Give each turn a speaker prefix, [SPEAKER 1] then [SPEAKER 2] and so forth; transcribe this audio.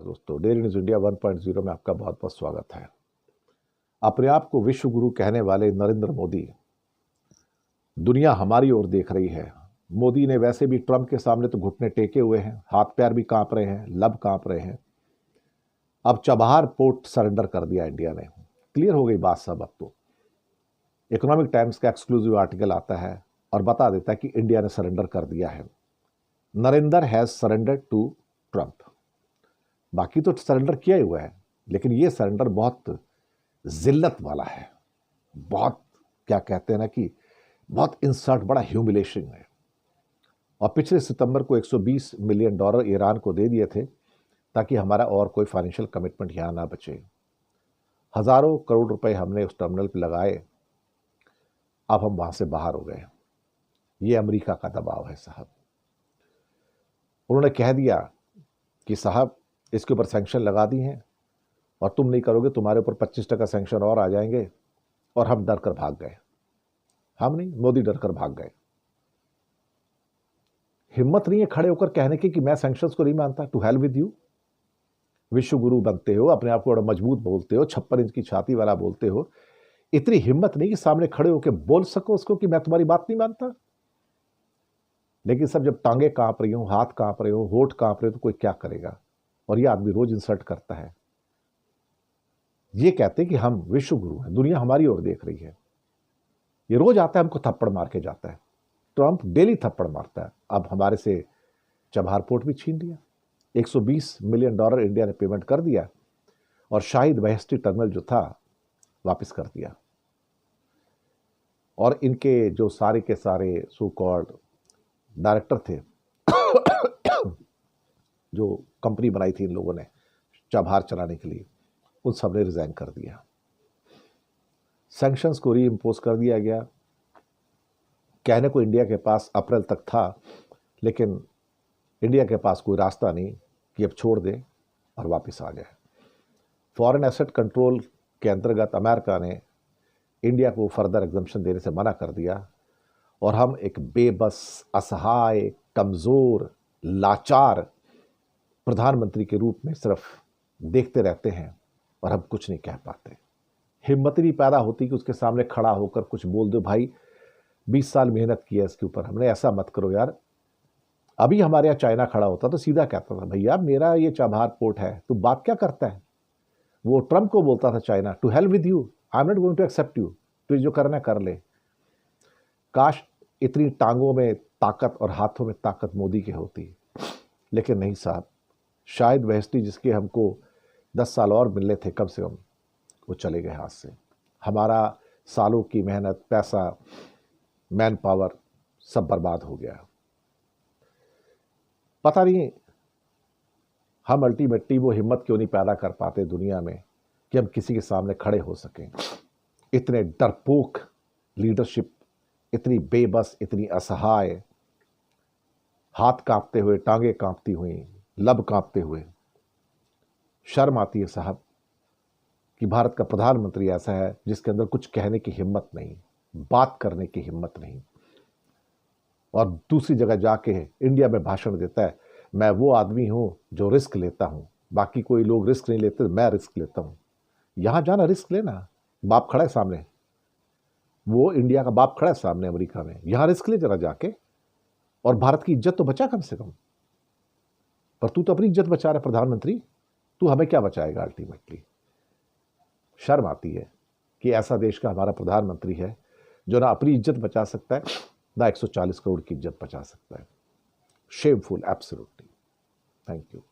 [SPEAKER 1] दोस्तों, daily news India 1.0 में आपका बहुत बहुत स्वागत है। अपने आप को विश्व गुरु कहने वाले नरेंद्र मोदी, दुनिया हमारी ओर देख रही है। मोदी ने वैसे भी ट्रंप के सामने तो घुटने टेके हुए हैं, हाथ पैर भी कांप रहे हैं, लब कांप रहे हैं। अब चबहार पोर्ट सरेंडर कर दिया इंडिया ने। क्लियर हो गई बात सब। अब तो इकोनॉमिक टाइम्स का एक्सक्लूसिव आर्टिकल आता है और बता देता है कि इंडिया ने सरेंडर कर दिया है। Narendra has surrender to Trump. बाकी तो सरेंडर किया ही हुआ है, लेकिन ये सरेंडर बहुत जिल्लत वाला है, बहुत क्या कहते हैं ना कि बहुत इंसल्ट, बड़ा ह्यूमिलेशन है। और पिछले सितंबर को $120 मिलियन ईरान को दे दिए थे ताकि हमारा और कोई फाइनेंशियल कमिटमेंट यहाँ ना बचे। हजारों करोड़ रुपए हमने उस टर्मिनल पर लगाए, अब हम वहां से बाहर हो गए। ये अमेरिका का दबाव है साहब। उन्होंने कह दिया कि साहब इसके ऊपर सैंक्शन लगा दी हैं और तुम नहीं करोगे, तुम्हारे ऊपर 25% सैंक्शन और आ जाएंगे। और हम डर कर भाग गए। हम नहीं, मोदी डर कर भाग गए। हिम्मत नहीं है खड़े होकर कहने की कि मैं सैंक्शंस को नहीं मानता। To hell with you. विश्व गुरु बनते हो, अपने आप को बड़ा मजबूत बोलते हो, 56 इंच की छाती वाला बोलते हो। इतनी हिम्मत नहीं कि सामने खड़े होकर बोल सको उसको कि मैं तुम्हारी बात नहीं मानता। लेकिन सब जब टांगे कांप रही हो, हाथ कांप रहे हो, होठ कांप रहे हो, तो कोई क्या करेगा। और ये आदमी रोज इंसल्ट करता है। ये कहते हैं कि हम विश्व गुरु हैं, दुनिया हमारी ओर देख रही है। ये रोज आता है, हमको थप्पड़ मार के जाता है। ट्रंप डेली थप्पड़ मारता है। अब हमारे से चबहार पोर्ट भी छीन लिया। $120 मिलियन इंडिया ने पेमेंट कर दिया और शाहिद बहस्ती टर्मिनल जो था वापस कर दिया। और इनके जो सारे के सारे सो कॉल्ड डायरेक्टर थे जो कंपनी बनाई थी इन लोगों ने चबहार चलाने के लिए, उन सब ने रिजाइन कर दिया। सैंक्शंस को री इम्पोज कर दिया गया। कहने को इंडिया के पास अप्रैल तक था, लेकिन इंडिया के पास कोई रास्ता नहीं कि अब छोड़ दे और वापस आ जाए। फॉरेन एसेट कंट्रोल के अंतर्गत अमेरिका ने इंडिया को फर्दर एग्जम्पशन देने से मना कर दिया और हम एक बेबस, असहाय, कमजोर, लाचार प्रधानमंत्री के रूप में सिर्फ देखते रहते हैं और हम कुछ नहीं कह पाते। हिम्मत नहीं पैदा होती कि उसके सामने खड़ा होकर कुछ बोल दो। भाई 20 साल मेहनत की है इसके ऊपर, हमने ऐसा मत करो यार। अभी हमारे यहाँ चाइना खड़ा होता तो सीधा कहता था, भैया मेरा ये चबहार पोर्ट है, तू बात क्या करता है। वो ट्रंप को बोलता था China, to hell with you, I am not going to accept you, तू जो करना कर ले। काश इतनी टांगों में ताकत और हाथों में ताकत मोदी की होती, लेकिन नहीं साहब। शाहिद बहस्ती जिसके हमको 10 साल और मिलने थे कम से कम, वो चले गए हाथ से। हमारा सालों की मेहनत, पैसा, मैन पावर सब बर्बाद हो गया। पता नहीं हम अल्टीमेटली वो हिम्मत क्यों नहीं पैदा कर पाते दुनिया में कि हम किसी के सामने खड़े हो सकें। इतने डरपोक लीडरशिप, इतनी बेबस, इतनी असहाय, हाथ कांपते हुए, टांगे कांपती हुई, लब कांपते हुए। शर्म आती है साहब कि भारत का प्रधानमंत्री ऐसा है जिसके अंदर कुछ कहने की हिम्मत नहीं, बात करने की हिम्मत नहीं। और दूसरी जगह जाके इंडिया में भाषण देता है, मैं वो आदमी हूं जो रिस्क लेता हूं, बाकी कोई लोग रिस्क नहीं लेते, मैं रिस्क लेता हूं। यहां जाना रिस्क लेना, बाप खड़ा है सामने, वो इंडिया का बाप खड़ा है सामने अमेरिका में। यहां रिस्क ले जरा जाके, और भारत की इज्जत तो बचा कम से कम। पर तू तो अपनी इज्जत बचा रहा प्रधानमंत्री, तू हमें क्या बचाएगा अल्टीमेटली। शर्म आती है कि ऐसा देश का हमारा प्रधानमंत्री है जो ना अपनी इज्जत बचा सकता है, ना 140 करोड़ की इज्जत बचा सकता है। Shameful, absolutely. Thank you.